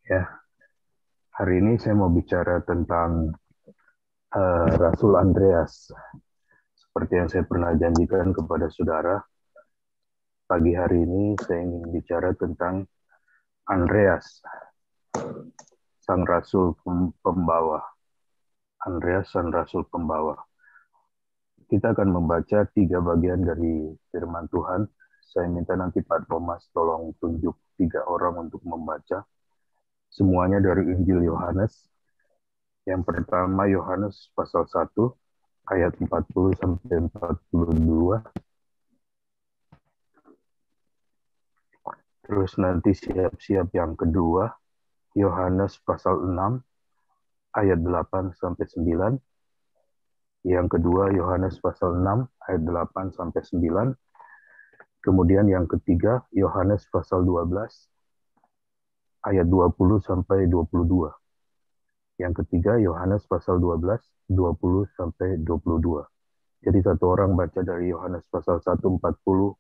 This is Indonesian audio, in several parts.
Ya, hari ini saya mau bicara tentang Rasul Andreas. Seperti yang saya pernah janjikan kepada saudara, pagi hari ini saya ingin bicara tentang Andreas, sang Rasul pembawa. Andreas, sang Rasul pembawa. Kita akan membaca 3 bagian dari firman Tuhan. Saya minta nanti Pak Thomas tolong tunjuk 3 orang untuk membaca. Semuanya dari Injil Yohanes. Yang pertama Yohanes pasal 1 ayat 40 sampai 42. Terus nanti siap-siap yang kedua, Yohanes pasal 6 ayat 8 sampai 9. Yang kedua Yohanes pasal 6 ayat 8 sampai 9. Kemudian yang ketiga Yohanes pasal 12 ayat 20 sampai 22. Yang ketiga Yohanes pasal 12 20 sampai 22. Jadi satu orang baca dari Yohanes pasal 1 40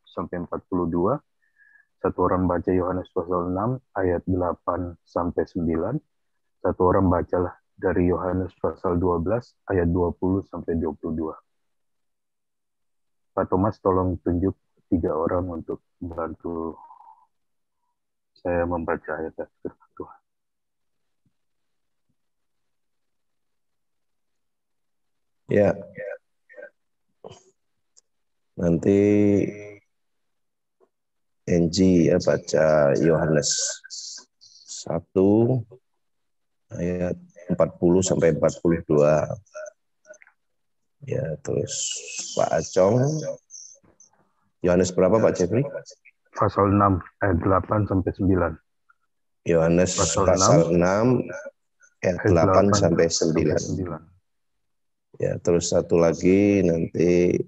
sampai 42. Satu orang baca Yohanes pasal 6 ayat 8 sampai 9. Satu orang bacalah dari Yohanes pasal 12 ayat 20 sampai 22. Pak Thomas tolong tunjuk 3 orang untuk membantu saya membaca ayat firman Tuhan. Ya, nanti Enji ya baca Yohanes 1 ayat 40 sampai 42. Ya, terus Pak Acong Yohanes berapa Pak Jeffrey? Pasal 6 ayat 8 sampai 9. Yohanes pasal 6 ayat 8 sampai 9. Ya, terus satu lagi nanti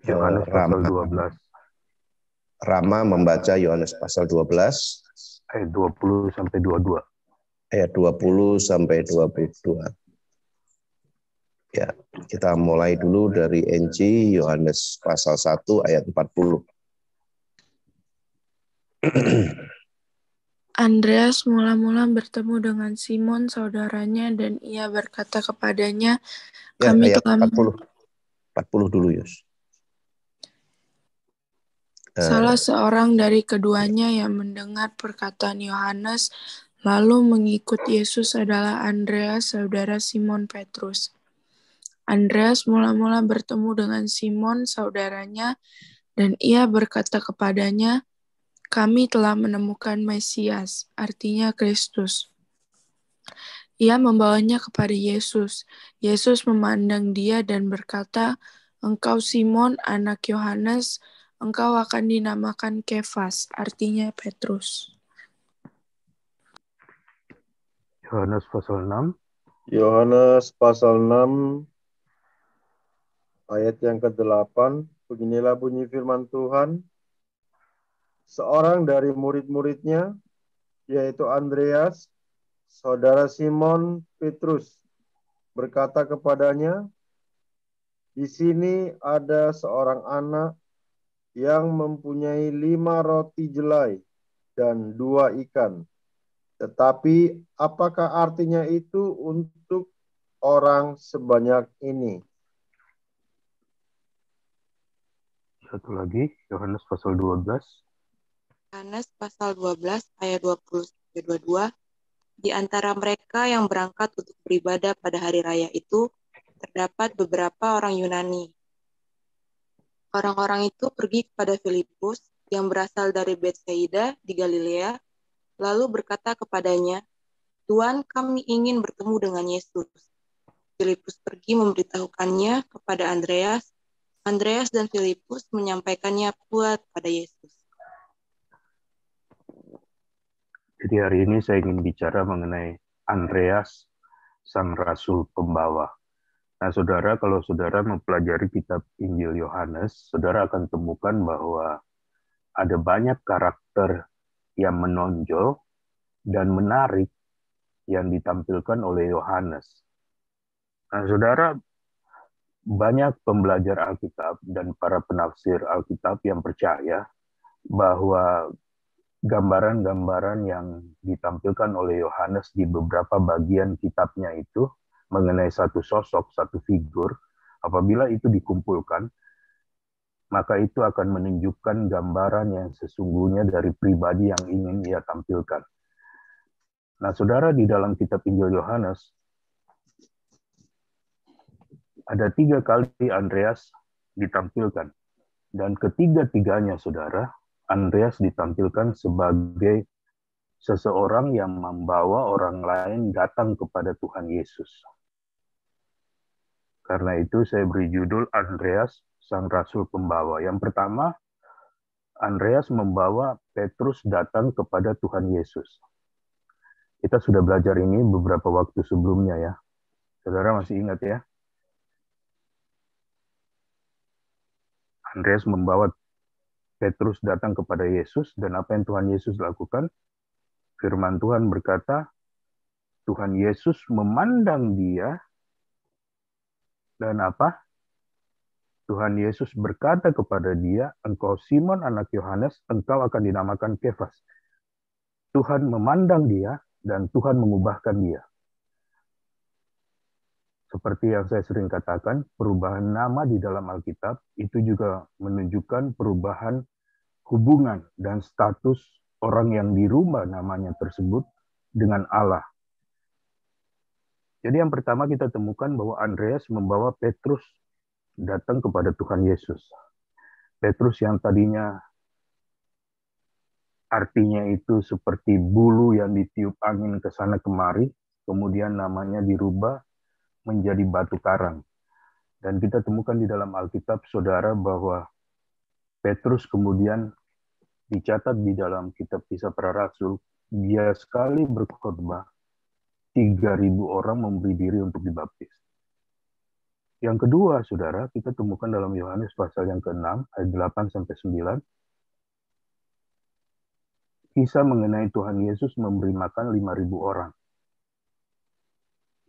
Yohanes pasal 12. Rama membaca Yohanes pasal 12 ayat 20 sampai 22. Ayat 20 sampai 22. Ya, kita mulai dulu dari NG Yohanes pasal 1 ayat 40. Andreas mula-mula bertemu dengan Simon saudaranya dan ia berkata kepadanya, Ya, kami ayat telah 40 dulu, Yus. Salah seorang dari keduanya yang mendengar perkataan Yohanes lalu mengikut Yesus adalah Andreas, saudara Simon Petrus. Andreas mula-mula bertemu dengan Simon saudaranya dan ia berkata kepadanya, kami telah menemukan Mesias, artinya Kristus. Ia membawanya kepada Yesus. Yesus memandang dia dan berkata, engkau Simon, anak Yohanes, engkau akan dinamakan Kefas, artinya Petrus. Yohanes pasal 6. Yohanes pasal 6 ayat yang ke-8. Beginilah bunyi firman Tuhan. Seorang dari murid-muridnya, yaitu Andreas, saudara Simon Petrus, berkata kepadanya, di sini ada seorang anak yang mempunyai 5 roti jelai dan 2 ikan. Tetapi apakah artinya itu untuk orang sebanyak ini? Satu lagi, Yohanes pasal 12. Yohanes pasal 12 ayat 20-22. Di antara mereka yang berangkat untuk beribadah pada hari raya itu, terdapat beberapa orang Yunani. Orang-orang itu pergi kepada Filipus yang berasal dari Betsaida di Galilea, lalu berkata kepadanya, Tuan, kami ingin bertemu dengan Yesus. Filipus pergi memberitahukannya kepada Andreas. Andreas dan Filipus menyampaikannya pula pada Yesus. Jadi hari ini saya ingin bicara mengenai Andreas, sang Rasul pembawa. Nah, saudara, kalau saudara mempelajari kitab Injil Yohanes, saudara akan temukan bahwa ada banyak karakter yang menonjol dan menarik yang ditampilkan oleh Yohanes. Nah, saudara, banyak pembelajar Alkitab dan para penafsir Alkitab yang percaya bahwa gambaran-gambaran yang ditampilkan oleh Yohanes di beberapa bagian kitabnya itu mengenai satu sosok, satu figur, apabila itu dikumpulkan, maka itu akan menunjukkan gambaran yang sesungguhnya dari pribadi yang ingin ia tampilkan. Nah, saudara, di dalam kitab Injil Yohanes, ada 3 kali Andreas ditampilkan. Dan ketiga-tiganya, saudara, Andreas ditampilkan sebagai seseorang yang membawa orang lain datang kepada Tuhan Yesus. Karena itu saya beri judul Andreas, Sang Rasul Pembawa. Yang pertama, Andreas membawa Petrus datang kepada Tuhan Yesus. Kita sudah belajar ini beberapa waktu sebelumnya ya. Saudara masih ingat ya? Andreas membawa Petrus datang kepada Yesus, dan apa yang Tuhan Yesus lakukan? Firman Tuhan berkata, Tuhan Yesus memandang dia, dan apa? Tuhan Yesus berkata kepada dia, engkau Simon anak Yohanes, engkau akan dinamakan Kefas. Tuhan memandang dia, dan Tuhan mengubahkan dia. Seperti yang saya sering katakan, perubahan nama di dalam Alkitab itu juga menunjukkan perubahan hubungan dan status orang yang dirubah namanya tersebut dengan Allah. Jadi yang pertama kita temukan bahwa Andreas membawa Petrus datang kepada Tuhan Yesus. Petrus yang tadinya artinya itu seperti bulu yang ditiup angin ke sana kemari, kemudian namanya dirubah menjadi batu karang. Dan kita temukan di dalam Alkitab, saudara, bahwa Petrus kemudian dicatat di dalam kitab Kisah Para Rasul, dia sekali berkhotbah, 3.000 orang memberi diri untuk dibaptis. Yang kedua, saudara, kita temukan dalam Yohanes pasal yang ke-6, ayat 8-9, kisah mengenai Tuhan Yesus memberi makan 5.000 orang.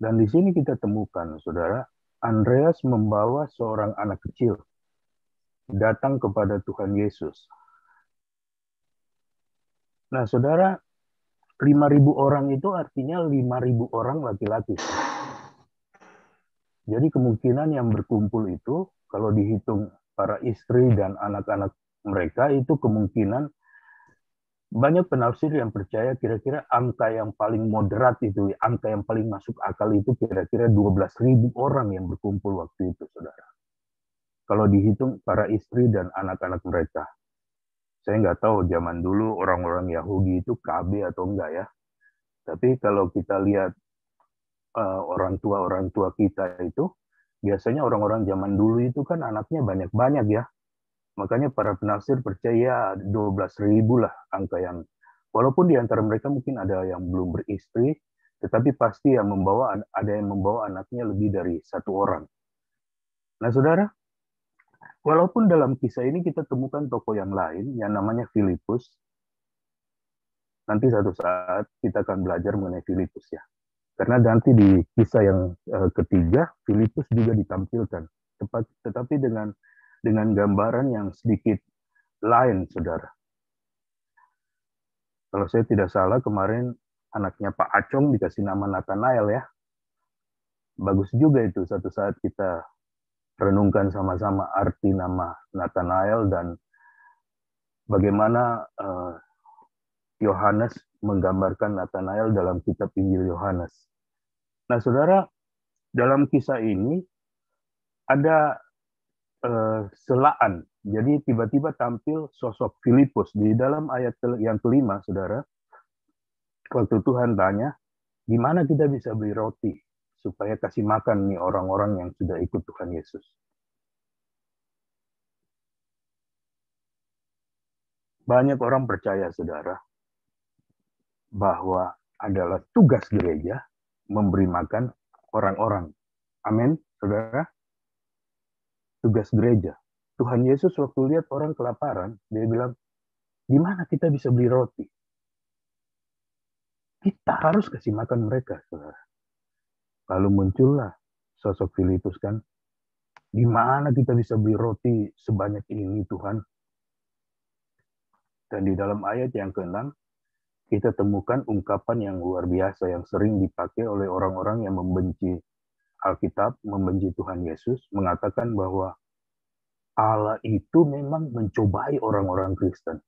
Dan di sini kita temukan, saudara, Andreas membawa seorang anak kecil datang kepada Tuhan Yesus. Nah, saudara, 5.000 orang itu artinya 5.000 orang laki-laki. Jadi kemungkinan yang berkumpul itu, kalau dihitung para istri dan anak-anak mereka, itu kemungkinan banyak penafsir yang percaya kira-kira angka yang paling moderat itu, angka yang paling masuk akal itu kira-kira 12.000 orang yang berkumpul waktu itu, saudara. Kalau dihitung para istri dan anak-anak mereka. Saya nggak tahu zaman dulu orang-orang Yahudi itu KB atau enggak ya. Tapi kalau kita lihat orang tua kita itu, biasanya orang-orang zaman dulu itu kan anaknya banyak-banyak ya. Makanya para penafsir percaya 12.000 lah angka yang, walaupun di antara mereka mungkin ada yang belum beristri, tetapi pasti yang ada yang membawa anaknya lebih dari 1 orang. Nah, saudara, walaupun dalam kisah ini kita temukan tokoh yang lain yang namanya Filipus, nanti satu saat kita akan belajar mengenai Filipus ya. Karena nanti di kisah yang ketiga, Filipus juga ditampilkan, tetapi dengan gambaran yang sedikit lain, saudara. Kalau saya tidak salah, kemarin anaknya Pak Acong dikasih nama Nathanael ya. Bagus juga itu, satu saat kita renungkan sama-sama arti nama Nathanael dan bagaimana Yohanes menggambarkan Nathanael dalam kitab Injil Yohanes. Nah, saudara, dalam kisah ini ada selaan. Jadi tiba-tiba tampil sosok Filipus di dalam ayat yang kelima, saudara. Waktu Tuhan tanya, di mana kita bisa beli roti supaya kasih makan nih orang-orang yang sudah ikut Tuhan Yesus. Banyak orang percaya, saudara, bahwa adalah tugas gereja memberi makan orang-orang. Amin, saudara. Tugas gereja. Tuhan Yesus waktu lihat orang kelaparan, dia bilang, di mana kita bisa beli roti? Kita harus kasih makan mereka, saudara. Lalu muncullah sosok Filipus kan, di mana kita bisa beli roti sebanyak ini, Tuhan? Dan di dalam ayat yang ke-6, kita temukan ungkapan yang luar biasa yang sering dipakai oleh orang-orang yang membenci Alkitab, membenci Tuhan Yesus, mengatakan bahwa Allah itu memang mencobai orang-orang Kristen.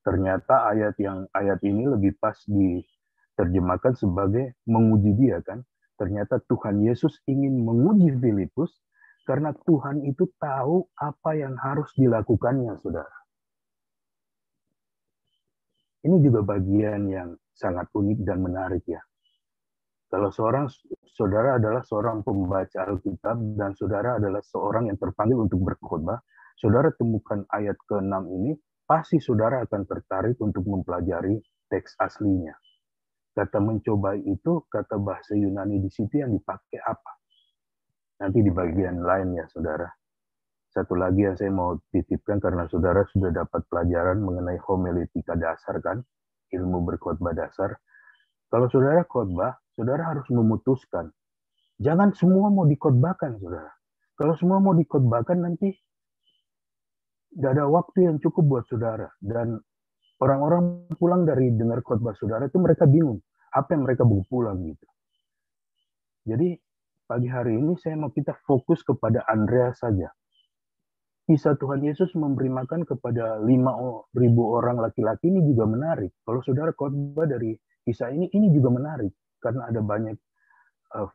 Ternyata ayat ini lebih pas diterjemahkan sebagai menguji dia kan. Ternyata Tuhan Yesus ingin menguji Filipus karena Tuhan itu tahu apa yang harus dilakukannya, saudara. Ini juga bagian yang sangat unik dan menarik ya. Kalau saudara adalah seorang pembaca Alkitab dan saudara adalah seorang yang terpanggil untuk berkhotbah, saudara temukan ayat ke-6 ini, pasti saudara akan tertarik untuk mempelajari teks aslinya. Kata mencobai itu, kata bahasa Yunani di situ yang dipakai apa? Nanti di bagian lain ya, saudara. Satu lagi yang saya mau titipkan karena saudara sudah dapat pelajaran mengenai homiletika dasar kan, ilmu berkhotbah dasar. Kalau saudara khotbah, saudara harus memutuskan. Jangan semua mau dikhotbahkan, saudara. Kalau semua mau dikhotbahkan nanti tidak ada waktu yang cukup buat saudara. Dan orang-orang pulang dari dengar khotbah saudara itu mereka bingung. Apa yang mereka bawa pulang gitu. Jadi pagi hari ini saya mau kita fokus kepada Andreas saja. Kisah Tuhan Yesus memberi makan kepada 5.000 orang laki-laki ini juga menarik. Kalau saudara khotbah dari kisah ini juga menarik. Karena ada banyak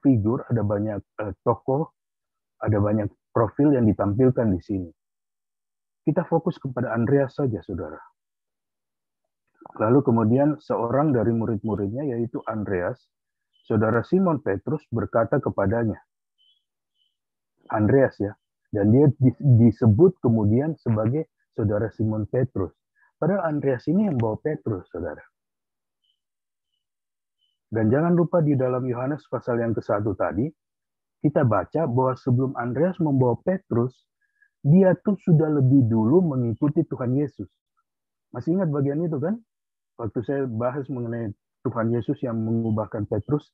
figur, ada banyak tokoh, ada banyak profil yang ditampilkan di sini. Kita fokus kepada Andreas saja, saudara. Lalu kemudian seorang dari murid-muridnya, yaitu Andreas, saudara Simon Petrus berkata kepadanya, Andreas ya, dan dia disebut kemudian sebagai saudara Simon Petrus. Padahal Andreas ini yang bawa Petrus, saudara. Dan jangan lupa di dalam Yohanes pasal yang ke-1 tadi, kita baca bahwa sebelum Andreas membawa Petrus, dia tuh sudah lebih dulu mengikuti Tuhan Yesus. Masih ingat bagian itu kan? Waktu saya bahas mengenai Tuhan Yesus yang mengubahkan Petrus,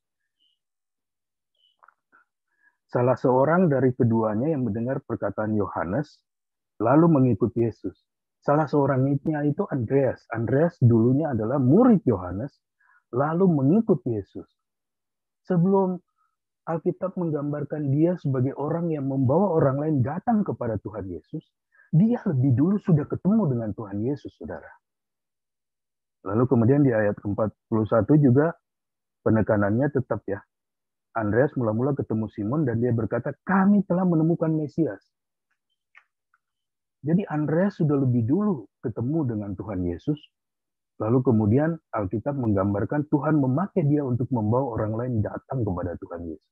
salah seorang dari keduanya yang mendengar perkataan Yohanes, lalu mengikuti Yesus. Salah seorangnya itu Andreas. Andreas dulunya adalah murid Yohanes, lalu mengikuti Yesus. Sebelum Alkitab menggambarkan dia sebagai orang yang membawa orang lain datang kepada Tuhan Yesus, dia lebih dulu sudah ketemu dengan Tuhan Yesus, saudara. Lalu kemudian di ayat 41 juga penekanannya tetap ya. Andreas mula-mula ketemu Simon dan dia berkata, kami telah menemukan Mesias. Jadi Andreas sudah lebih dulu ketemu dengan Tuhan Yesus. Lalu kemudian Alkitab menggambarkan Tuhan memakai dia untuk membawa orang lain datang kepada Tuhan Yesus.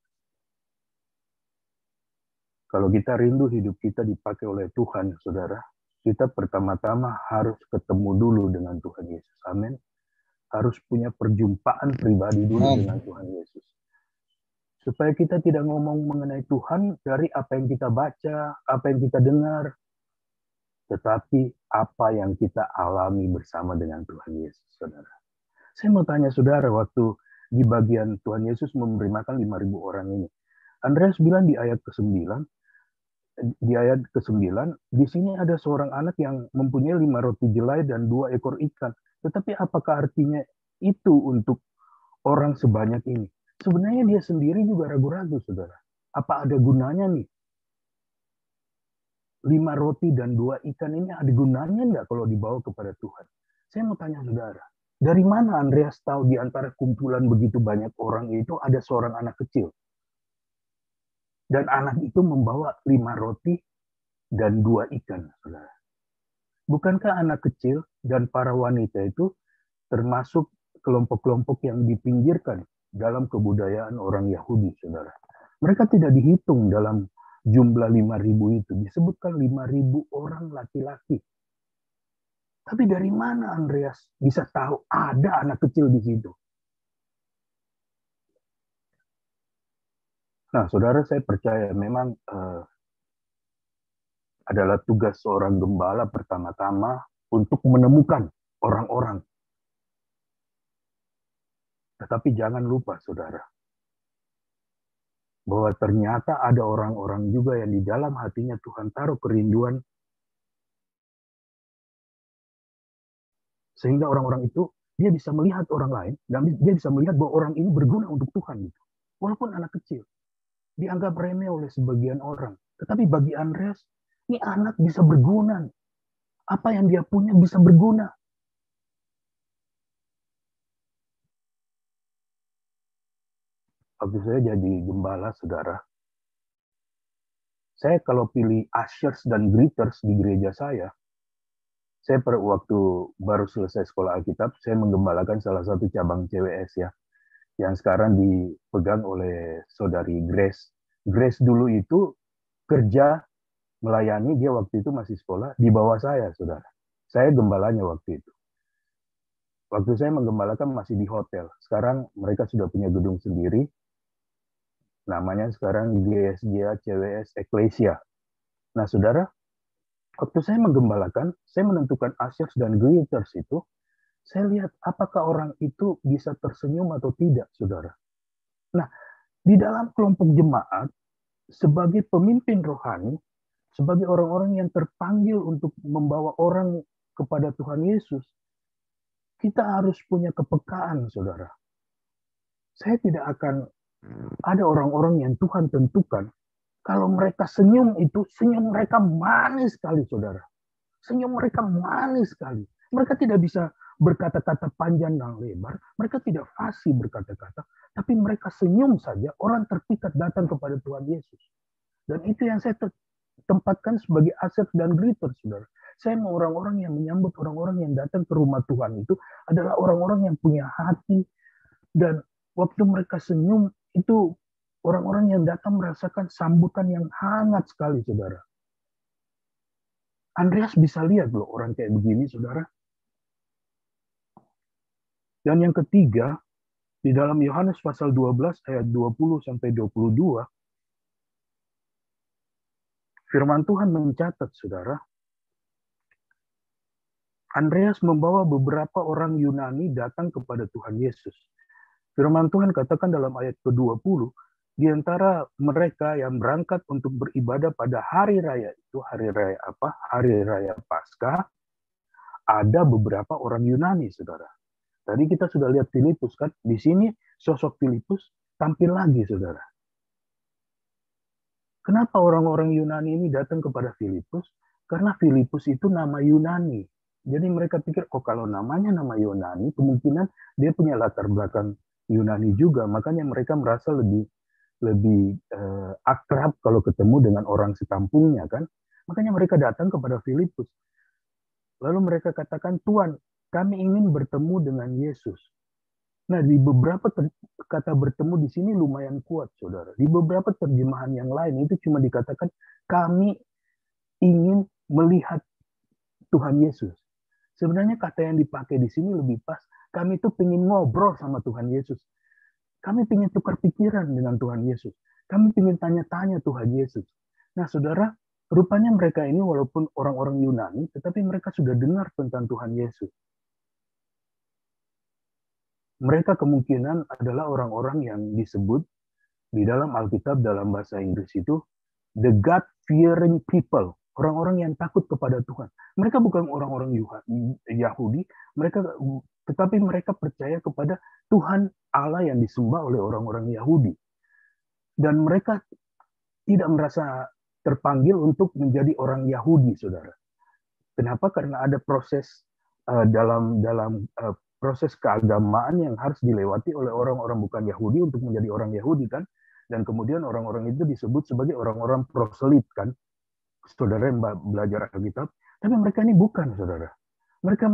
Kalau kita rindu hidup kita dipakai oleh Tuhan, saudara, kita pertama-tama harus ketemu dulu dengan Tuhan Yesus. Amin. Harus punya perjumpaan pribadi dulu dengan Tuhan Yesus. Supaya kita tidak ngomong mengenai Tuhan dari apa yang kita baca, apa yang kita dengar, tetapi apa yang kita alami bersama dengan Tuhan Yesus, saudara. Saya mau tanya saudara, waktu di bagian Tuhan Yesus memberi makan 5.000 orang ini, Andreas bilang di ayat ke-9, di sini ada seorang anak yang mempunyai 5 roti jelai dan 2 ekor ikan. Tetapi apakah artinya itu untuk orang sebanyak ini? Sebenarnya dia sendiri juga ragu-ragu, saudara. Apa ada gunanya nih? 5 roti dan 2 ikan ini ada gunanya nggak kalau dibawa kepada Tuhan? Saya mau tanya saudara, dari mana Andreas tahu di antara kumpulan begitu banyak orang itu ada seorang anak kecil? Dan anak itu membawa 5 roti dan 2 ikan, saudara. Bukankah anak kecil dan para wanita itu termasuk kelompok-kelompok yang dipinggirkan dalam kebudayaan orang Yahudi, saudara? Mereka tidak dihitung dalam jumlah 5.000 itu. Disebutkan 5.000 orang laki-laki. Tapi dari mana Andreas bisa tahu ada anak kecil di situ? Nah, saudara, saya percaya memang adalah tugas seorang gembala pertama-tama untuk menemukan orang-orang. Tetapi jangan lupa, saudara, bahwa ternyata ada orang-orang juga yang di dalam hatinya Tuhan taruh kerinduan Sehingga orang-orang itu, dia bisa melihat orang lain, dan dia bisa melihat bahwa orang ini berguna untuk Tuhan. Gitu. Walaupun anak kecil, dianggap remeh oleh sebagian orang. Tetapi bagi Andreas, ini anak bisa berguna. Apa yang dia punya bisa berguna. Waktu saya jadi gembala, saudara, saya kalau pilih ushers dan greeters di gereja saya pada waktu baru selesai sekolah Alkitab, saya menggembalakan salah satu cabang CWS ya, yang sekarang dipegang oleh saudari Grace. Grace dulu itu kerja melayani, dia waktu itu masih sekolah, di bawah saya, saudara. Saya gembalanya waktu itu. Waktu saya menggembalakan masih di hotel. Sekarang mereka sudah punya gedung sendiri. Namanya sekarang GSGA CWS Ecclesia. Nah, saudara, waktu saya menggembalakan, saya menentukan ushers dan greeters itu, saya lihat apakah orang itu bisa tersenyum atau tidak, saudara. Nah, di dalam kelompok jemaat, sebagai pemimpin rohani, sebagai orang-orang yang terpanggil untuk membawa orang kepada Tuhan Yesus, kita harus punya kepekaan, saudara. Saya tidak akan ada orang-orang yang Tuhan tentukan, kalau mereka senyum itu, senyum mereka manis sekali, saudara. Senyum mereka manis sekali. Mereka tidak bisa berkata-kata panjang dan lebar. Mereka tidak fasih berkata-kata. Tapi mereka senyum saja, orang terpikat datang kepada Tuhan Yesus. Dan itu yang saya tempatkan sebagai aset dan greeter, saudara. Saya mau orang-orang yang menyambut orang-orang yang datang ke rumah Tuhan itu adalah orang-orang yang punya hati. Dan waktu mereka senyum, itu orang-orang yang datang merasakan sambutan yang hangat sekali, saudara. Andreas bisa lihat loh orang kayak begini, saudara. Dan yang ketiga, di dalam Yohanes pasal 12 ayat 20 sampai 22, firman Tuhan mencatat, saudara, Andreas membawa beberapa orang Yunani datang kepada Tuhan Yesus. Firman Tuhan katakan dalam ayat ke-20, di antara mereka yang berangkat untuk beribadah pada hari raya itu, hari raya apa? Hari raya Paskah, ada beberapa orang Yunani, saudara. Tadi kita sudah lihat Filipus kan, di sini sosok Filipus tampil lagi, saudara. Kenapa orang-orang Yunani ini datang kepada Filipus? Karena Filipus itu nama Yunani. Jadi mereka pikir, oh kalau namanya nama Yunani, kemungkinan dia punya latar belakang Yunani juga, makanya mereka merasa lebih akrab kalau ketemu dengan orang sekampungnya kan. Makanya mereka datang kepada Filipus. Lalu mereka katakan, Tuhan, kami ingin bertemu dengan Yesus. Nah, di beberapa kata bertemu di sini lumayan kuat, saudara. Di beberapa terjemahan yang lain itu cuma dikatakan, kami ingin melihat Tuhan Yesus. Sebenarnya kata yang dipakai di sini lebih pas. Kami tuh pengen ngobrol sama Tuhan Yesus. Kami pengen tukar pikiran dengan Tuhan Yesus. Kami pengen tanya-tanya Tuhan Yesus. Nah, saudara, rupanya mereka ini walaupun orang-orang Yunani, tetapi mereka sudah dengar tentang Tuhan Yesus. Mereka kemungkinan adalah orang-orang yang disebut di dalam Alkitab dalam bahasa Inggris itu the God-fearing people. Orang-orang yang takut kepada Tuhan. Mereka bukan orang-orang Yahudi, tetapi mereka percaya kepada Tuhan Allah yang disembah oleh orang-orang Yahudi. Dan mereka tidak merasa terpanggil untuk menjadi orang Yahudi, saudara. Kenapa? Karena ada proses dalam proses keagamaan yang harus dilewati oleh orang-orang bukan Yahudi untuk menjadi orang Yahudi kan. Dan kemudian orang-orang itu disebut sebagai orang-orang proselit kan. Saudara yang belajar Alkitab, tapi mereka ini bukan, saudara. Mereka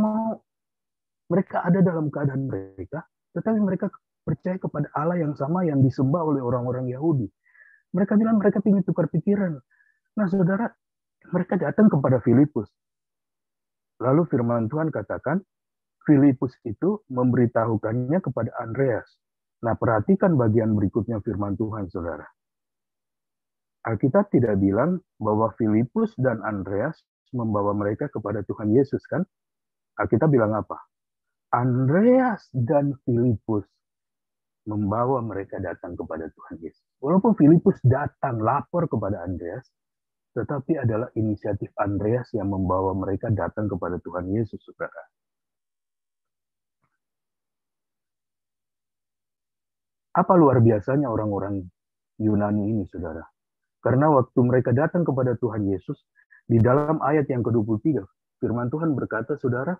ada dalam keadaan mereka, tetapi mereka percaya kepada Allah yang sama yang disembah oleh orang-orang Yahudi. Mereka bilang mereka ingin tukar pikiran. Nah, saudara, mereka datang kepada Filipus. Lalu firman Tuhan katakan, Filipus itu memberitahukannya kepada Andreas. Nah, perhatikan bagian berikutnya firman Tuhan, saudara. Alkitab tidak bilang bahwa Filipus dan Andreas membawa mereka kepada Tuhan Yesus, kan? Alkitab bilang apa? Andreas dan Filipus membawa mereka datang kepada Tuhan Yesus. Walaupun Filipus datang lapor kepada Andreas, tetapi adalah inisiatif Andreas yang membawa mereka datang kepada Tuhan Yesus, saudara. Apa luar biasanya orang-orang Yunani ini, saudara? Karena waktu mereka datang kepada Tuhan Yesus, di dalam ayat yang ke-23, firman Tuhan berkata, saudara,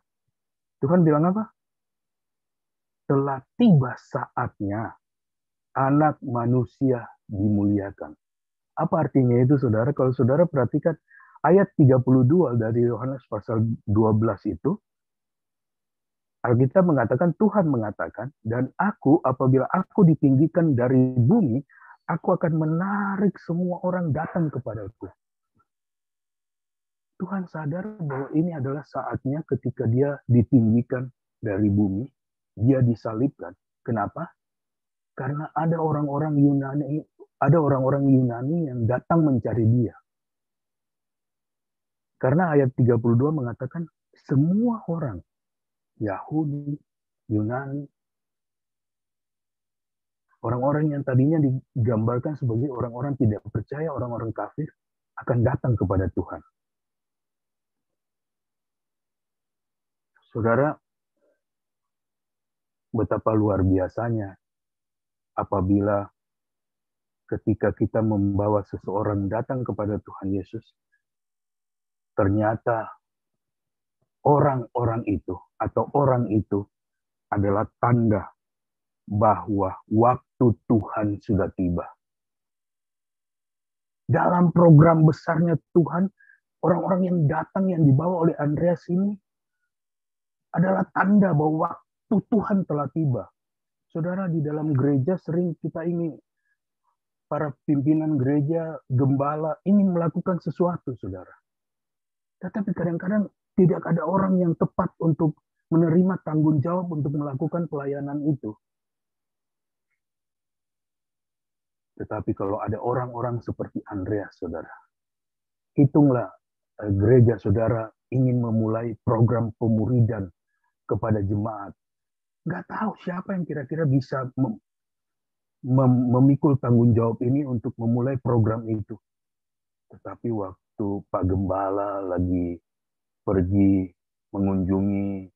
Tuhan bilang apa? Telah tiba saatnya anak manusia dimuliakan. Apa artinya itu, saudara? Kalau saudara perhatikan ayat 32 dari Yohanes pasal 12 itu, Alkitab mengatakan, Tuhan mengatakan, dan aku apabila aku ditinggikan dari bumi, aku akan menarik semua orang datang kepadaku. Tuhan sadar bahwa ini adalah saatnya ketika dia ditinggikan dari bumi, dia disalibkan. Kenapa? Karena ada orang-orang Yunani yang datang mencari dia. Karena ayat 32 mengatakan semua orang Yahudi, Yunani, orang-orang yang tadinya digambarkan sebagai orang-orang tidak percaya, orang-orang kafir, akan datang kepada Tuhan. Saudara, betapa luar biasanya apabila ketika kita membawa seseorang datang kepada Tuhan Yesus, ternyata orang-orang itu atau orang itu adalah tanda bahwa waktu Tuhan sudah tiba. Dalam program besarnya Tuhan, orang-orang yang datang yang dibawa oleh Andreas ini adalah tanda bahwa waktu Tuhan telah tiba. Saudara, di dalam gereja sering kita ini, para pimpinan gereja, gembala, ingin melakukan sesuatu, saudara. Tetapi kadang-kadang tidak ada orang yang tepat untuk menerima tanggung jawab untuk melakukan pelayanan itu. Tetapi kalau ada orang-orang seperti Andreas, saudara, hitunglah gereja saudara ingin memulai program pemuridan kepada jemaat. Nggak tahu siapa yang kira-kira bisa memikul tanggung jawab ini untuk memulai program itu. Tetapi waktu Pak Gembala lagi pergi mengunjungi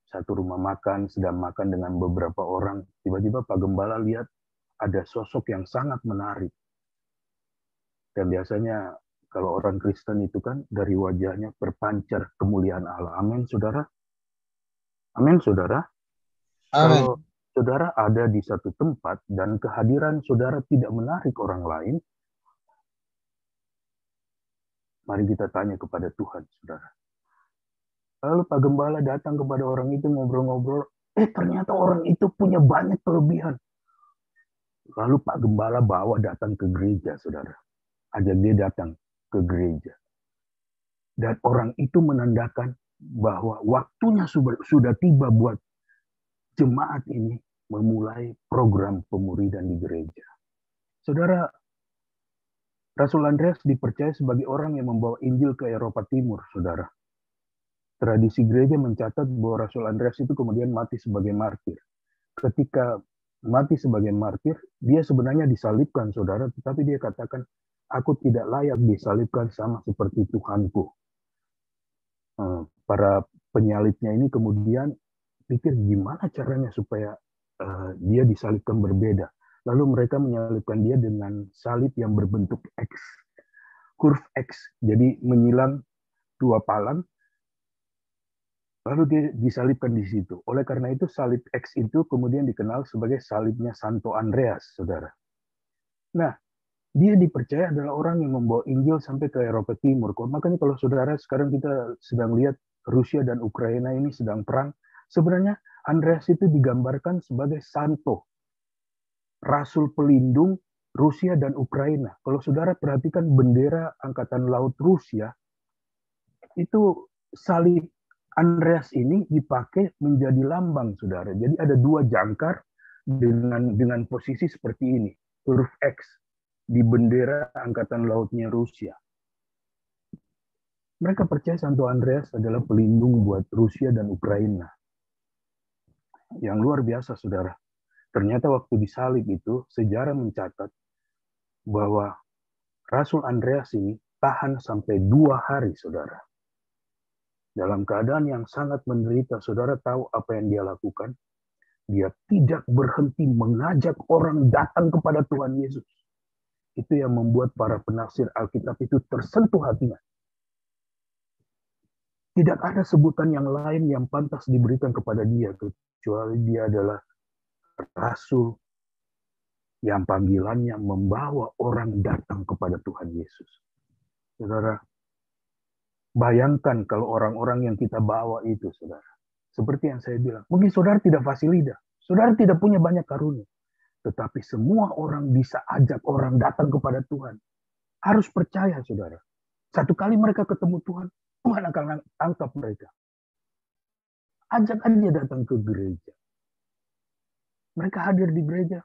satu rumah makan, sedang makan dengan beberapa orang, tiba-tiba Pak Gembala lihat ada sosok yang sangat menarik. Dan biasanya kalau orang Kristen itu kan dari wajahnya berpancar kemuliaan Allah. Amin, saudara. Amin, saudara. Amin. Kalau saudara ada di satu tempat dan kehadiran saudara tidak menarik orang lain, mari kita tanya kepada Tuhan, saudara. Lalu Pak Gembala datang kepada orang itu ngobrol-ngobrol, ternyata orang itu punya banyak kelebihan. Lalu Pak Gembala bawa datang ke gereja, saudara. Ajak dia datang ke gereja. Dan orang itu menandakan bahwa waktunya sudah tiba buat jemaat ini memulai program pemuridan di gereja. Saudara, Rasul Andreas dipercaya sebagai orang yang membawa Injil ke Eropa Timur, saudara. Tradisi gereja mencatat bahwa Rasul Andreas itu kemudian mati sebagai martir. Ketika mati sebagai martir, dia sebenarnya disalibkan, saudara, tetapi dia katakan, aku tidak layak disalibkan sama seperti Tuhanku. Para penyalibnya ini kemudian pikir gimana caranya supaya dia disalibkan berbeda. Lalu mereka menyalibkan dia dengan salib yang berbentuk X, kurve X, jadi menyilang dua palang, lalu dia disalibkan di situ. Oleh karena itu salib X itu kemudian dikenal sebagai salibnya Santo Andreas, saudara. Nah, dia dipercaya adalah orang yang membawa Injil sampai ke Eropa Timur. Makanya kalau saudara sekarang kita sedang lihat Rusia dan Ukraina ini sedang perang, sebenarnya Andreas itu digambarkan sebagai santo, rasul pelindung Rusia dan Ukraina. Kalau saudara perhatikan bendera Angkatan Laut Rusia, itu salib Andreas ini dipakai menjadi lambang, saudara. Jadi ada dua jangkar dengan posisi seperti ini, huruf X di bendera Angkatan Lautnya Rusia. Mereka percaya Santo Andreas adalah pelindung buat Rusia dan Ukraina. Yang luar biasa, saudara. Ternyata waktu disalib itu, sejarah mencatat bahwa Rasul Andreas ini tahan sampai 2 hari, saudara. Dalam keadaan yang sangat menderita, saudara tahu apa yang dia lakukan? Dia tidak berhenti mengajak orang datang kepada Tuhan Yesus. Itu yang membuat para penafsir Alkitab itu tersentuh hatinya. Tidak ada sebutan yang lain yang pantas diberikan kepada dia, kecuali dia adalah rasul yang panggilannya membawa orang datang kepada Tuhan Yesus. Saudara, bayangkan kalau orang-orang yang kita bawa itu, saudara. Seperti yang saya bilang, mungkin saudara tidak fasih lidah, saudara tidak punya banyak karunia. Tetapi semua orang bisa ajak orang datang kepada Tuhan. Harus percaya, saudara. Satu kali mereka ketemu Tuhan, Tuhan akan angkat mereka. Ajak aja datang ke gereja. Mereka hadir di gereja,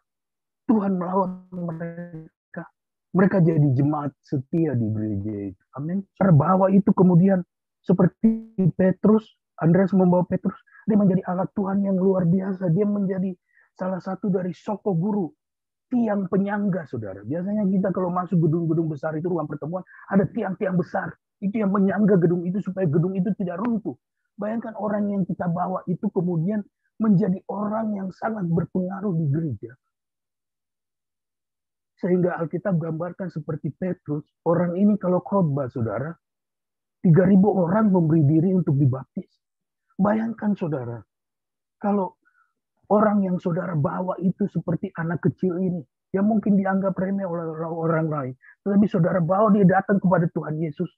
Tuhan melawan mereka. Mereka jadi jemaat setia di gereja itu. Amin. Terbawa itu kemudian seperti Petrus, Andreas membawa Petrus, dia menjadi alat Tuhan yang luar biasa. Dia menjadi salah satu dari soko guru, tiang penyangga, saudara. Biasanya kita kalau masuk gedung-gedung besar itu, ruang pertemuan, ada tiang-tiang besar. Itu yang menyangga gedung itu supaya gedung itu tidak runtuh. Bayangkan orang yang kita bawa itu kemudian menjadi orang yang sangat berpengaruh di gereja. Sehingga Alkitab gambarkan seperti Petrus, orang ini kalau khotbah, saudara, 3.000 orang memberi diri untuk dibaptis. Bayangkan, saudara, kalau orang yang saudara bawa itu seperti anak kecil ini, yang mungkin dianggap remeh oleh orang lain, tetapi saudara bawa dia datang kepada Tuhan Yesus,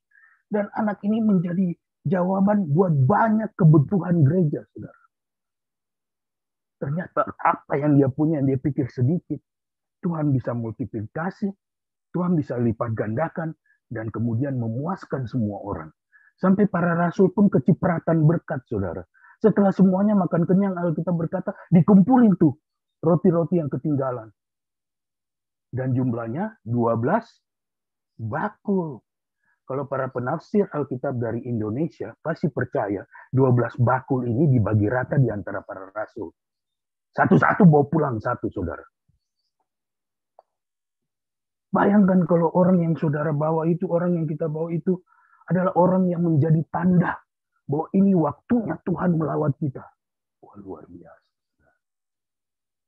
dan anak ini menjadi jawaban buat banyak kebutuhan gereja, saudara. Ternyata apa yang dia punya, yang dia pikir sedikit, Tuhan bisa multiplikasi, Tuhan bisa lipat gandakan, dan kemudian memuaskan semua orang. Sampai para rasul pun kecipratan berkat, saudara. Setelah semuanya makan kenyang, Alkitab berkata, dikumpulin tuh roti-roti yang ketinggalan. Dan jumlahnya 12 bakul. Kalau para penafsir Alkitab dari Indonesia pasti percaya 12 bakul ini dibagi rata di antara para rasul. Satu-satu bawa pulang satu, saudara. Bayangkan kalau orang yang saudara bawa itu, orang yang kita bawa itu adalah orang yang menjadi tanda bahwa ini waktunya Tuhan melawat kita. Wah, luar biasa.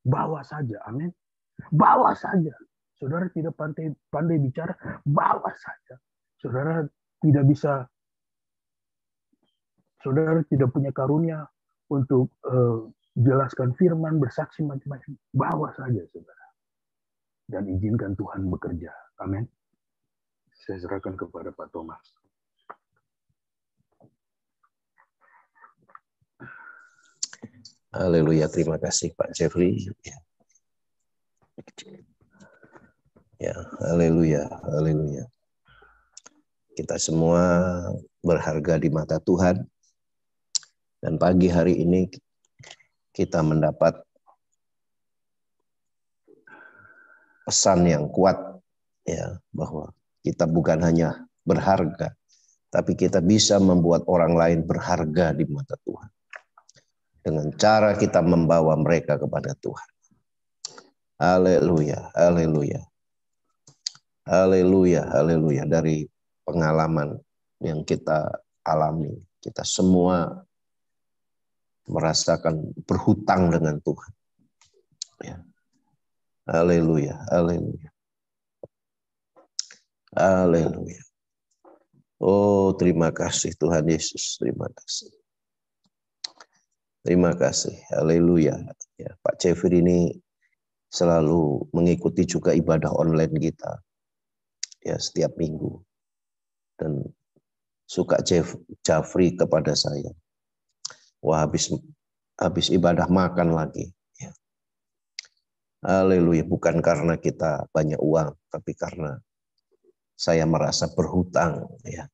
Bawa saja, amin. Bawa saja. Saudara tidak pandai bicara, bawa saja. Saudara tidak bisa, saudara tidak punya karunia untuk jelaskan firman, bersaksi macam-macam. Bawa saja, saudara. Dan izinkan Tuhan bekerja. Amin. Saya serahkan kepada Pak Thomas. Haleluya, terima kasih Pak Jeffrey. Ya, haleluya, haleluya. Kita semua berharga di mata Tuhan. Dan pagi hari ini kita mendapat pesan yang kuat, ya, bahwa kita bukan hanya berharga, tapi kita bisa membuat orang lain berharga di mata Tuhan dengan cara kita membawa mereka kepada Tuhan. Haleluya, haleluya, haleluya, haleluya. Dari pengalaman yang kita alami, kita semua merasakan berhutang dengan Tuhan. Ya. Haleluya, haleluya. Haleluya. Oh, terima kasih Tuhan Yesus, terima kasih. Terima kasih, haleluya. Ya, Pak Jeffrey ini selalu mengikuti juga ibadah online kita, ya, setiap minggu. Dan suka Jeffrey kepada saya. Wah, habis ibadah makan lagi. Ya. Haleluya, bukan karena kita banyak uang, tapi karena saya merasa berhutang, ya.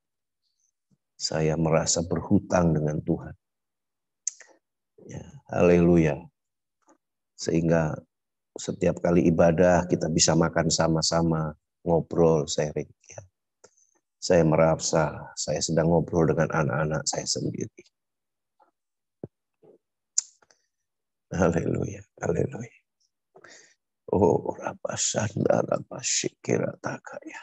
Saya merasa berhutang dengan Tuhan. Ya, haleluya. Sehingga setiap kali ibadah kita bisa makan sama-sama, ngobrol, sharing. Ya. Saya merasa saya sedang ngobrol dengan anak-anak saya sendiri. Haleluya, haleluya. Oh, rabasanda rabasikira takaya.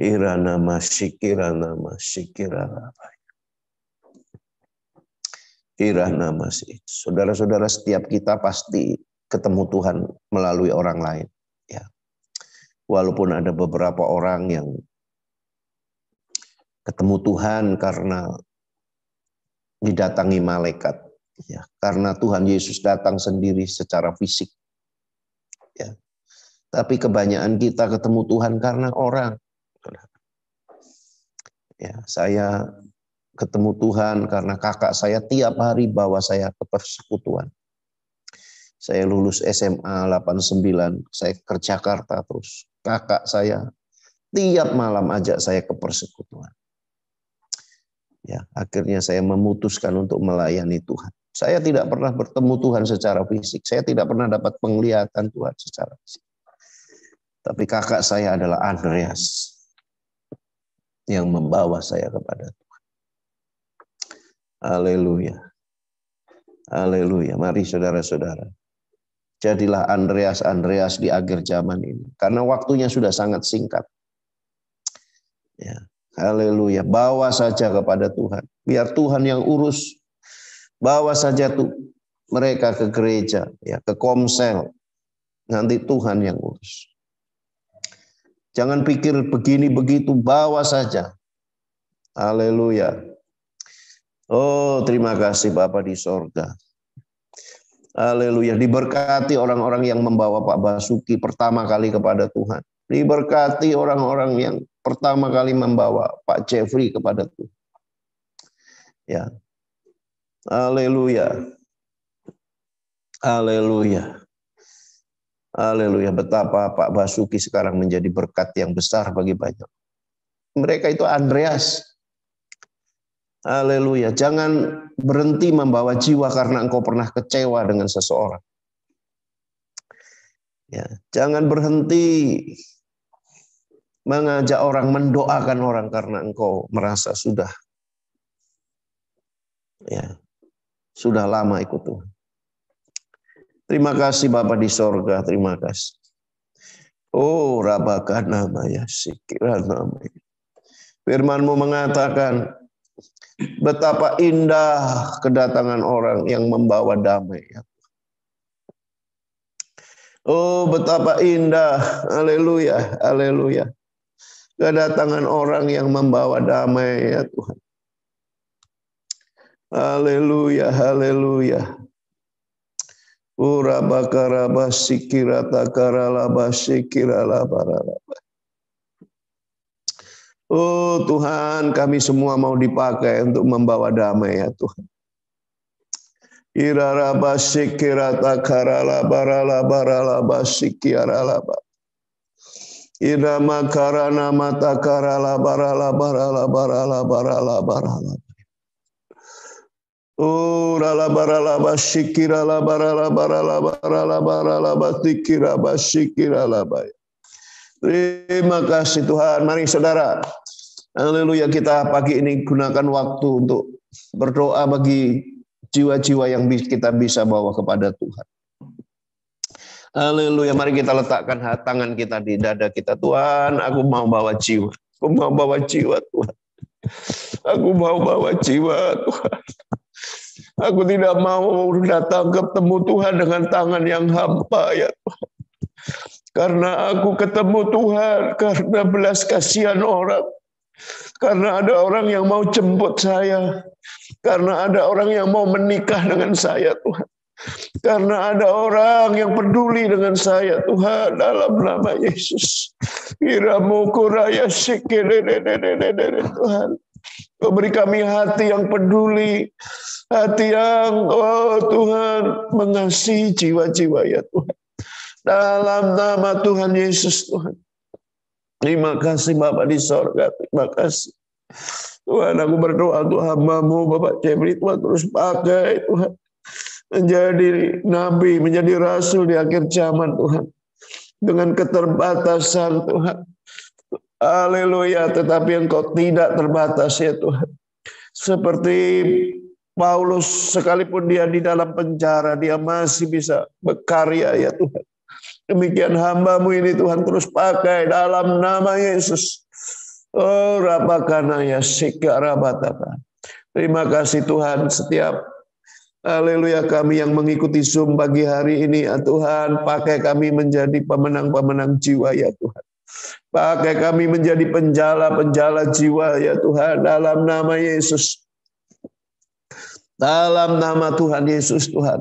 Irana masikira nama sikira rabaya. Irana masih. Saudara-saudara, setiap kita pasti ketemu Tuhan melalui orang lain. Ya. Walaupun ada beberapa orang yang ketemu Tuhan karena didatangi malaikat, ya, karena Tuhan Yesus datang sendiri secara fisik, ya. Tapi kebanyakan kita ketemu Tuhan karena orang. Ya, saya ketemu Tuhan karena kakak saya tiap hari bawa saya ke persekutuan. Saya lulus SMA 89, saya ke Jakarta terus. Kakak saya tiap malam ajak saya ke persekutuan. Ya, akhirnya saya memutuskan untuk melayani Tuhan. Saya tidak pernah bertemu Tuhan secara fisik. Saya tidak pernah dapat penglihatan Tuhan secara fisik. Tapi kakak saya adalah Andreas yang membawa saya kepada Tuhan. Haleluya. Haleluya. Mari saudara-saudara. Jadilah Andreas di akhir zaman ini. Karena waktunya sudah sangat singkat. Ya. Haleluya. Bawa saja kepada Tuhan. Biar Tuhan yang urus. Bawa saja tuh mereka ke gereja, ya, ke komsel. Nanti Tuhan yang urus. Jangan pikir begini begitu, bawa saja. Haleluya. Oh, terima kasih Bapa di sorga. Haleluya. Diberkati orang-orang yang membawa Pak Basuki pertama kali kepada Tuhan. Diberkati orang-orang yang pertama kali membawa Pak Jeffrey kepada Tuhan. Ya. Haleluya. Haleluya. Haleluya. Betapa Pak Basuki sekarang menjadi berkat yang besar bagi banyak. Mereka itu Andreas. Haleluya. Jangan berhenti membawa jiwa karena engkau pernah kecewa dengan seseorang. Ya, jangan berhenti mengajak orang, mendoakan orang karena engkau merasa sudah lama ikut Tuhan. Terima kasih Bapa di sorga, terima kasih. Oh, Rabakana Maya Sikirana. Firman-Mu mengatakan betapa indah kedatangan orang yang membawa damai. Oh, betapa indah, haleluya, haleluya. Kedatangan orang yang membawa damai ya Tuhan. Haleluya, haleluya. Urabakaraba sikirata karalaba sikiralabaralaba. Oh Tuhan, kami semua mau dipakai untuk membawa damai ya Tuhan. Iraraba sikirata karalabaralabaralaba sikiralaba. Irama karana mata karalabaralabaralabaralabaralabaralabaralaba. Oh, ralabaralaba sikiralabaralabaralabaralabaralaba sikiraba sikiralaba. Terima kasih Tuhan. Mari saudara. Haleluya, kita pagi ini gunakan waktu untuk berdoa bagi jiwa-jiwa yang kita bisa bawa kepada Tuhan. Haleluya, mari kita letakkan tangan kita di dada kita. Tuhan, aku mau bawa jiwa. Aku mau bawa jiwa Tuhan. Aku mau bawa jiwa Tuhan. Aku tidak mau datang ketemu Tuhan dengan tangan yang hampa ya Tuhan. Karena aku ketemu Tuhan, karena belas kasihan orang. Karena ada orang yang mau jemput saya. Karena ada orang yang mau menikah dengan saya Tuhan. Karena ada orang yang peduli dengan saya Tuhan, dalam nama Yesus. Iramukuraya sikirere Tuhan. Kau beri kami hati yang peduli, hati yang Tuhan mengasihi jiwa-jiwa ya Tuhan. Dalam nama Tuhan Yesus Tuhan. Terima kasih Bapak di sorga, terima kasih. Tuhan, aku berdoa untuk hamba-Mu Bapak Jeffrey, Tuhan terus pakai Tuhan. Menjadi nabi, menjadi rasul di akhir zaman Tuhan. Dengan keterbatasan Tuhan. Haleluya, tetapi Engkau tidak terbatas ya Tuhan. Seperti Paulus, sekalipun dia di dalam penjara, dia masih bisa berkarya ya Tuhan. Demikian hamba-Mu ini Tuhan terus pakai dalam nama Yesus. Oh, Rabakana ya Sikarabataka. Terima kasih Tuhan, setiap Haleluya, kami yang mengikuti Zoom pagi hari ini, ya Tuhan, pakai kami menjadi pemenang-pemenang jiwa, ya Tuhan. Pakai kami menjadi penjala-penjala jiwa, ya Tuhan, dalam nama Yesus. Dalam nama Tuhan Yesus, Tuhan.